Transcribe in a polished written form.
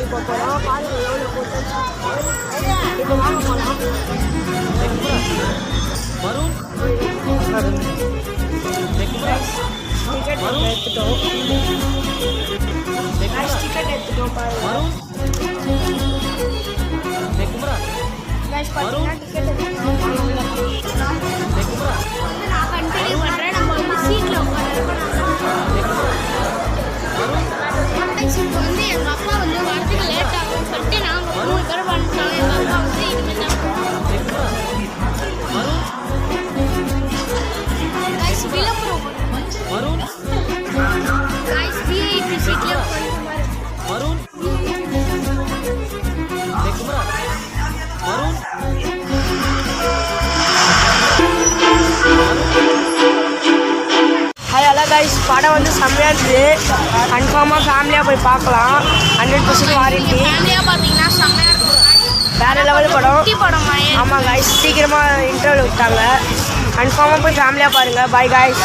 இப்போ போகிறோம். பாருங்க எவ்வளோ போட்டோம். இப்போ வாங்க போகலாம். டிக்கெட் எடுத்துட்டோம். டிக்கெட் எடுத்துட்டோம் பாருங்க. பார்த்தீங்கன்னா டிக்கெட் எடுத்துட்டோம். நான் கண்டினியூ பண்ணுறேன். நம்ம வந்து சீட்டில் உட்காந்துருக்கோம். இப்போ வந்து எங்கள் அப்பா வந்து வரதுக்கு லேட் ஆகும்னு சொல்லிட்டு நாங்கள் 3 பேர் பண்ணிட்டோம். எங்கள் அப்பா வந்து இனிமேல் தான் விளம்பரம் விஐபி சீட்டில் ஹலோ கைஸ், படம் வந்து செம்மையாக இருக்குது. கன்ஃபார்மாக ஃபேமிலியாக போய் பார்க்கலாம். 100% வாரண்டி. ஃபேமிலியாக பார்த்தீங்கன்னா செம்மையாக இருக்கும். வேறு லெவல் படம். ஆமாம் கைஸ், சீக்கிரமாக இன்டர்வல் விட்டாங்க. கன்ஃபார்மாக போய் ஃபேமிலியாக பாருங்கள். Bye guys.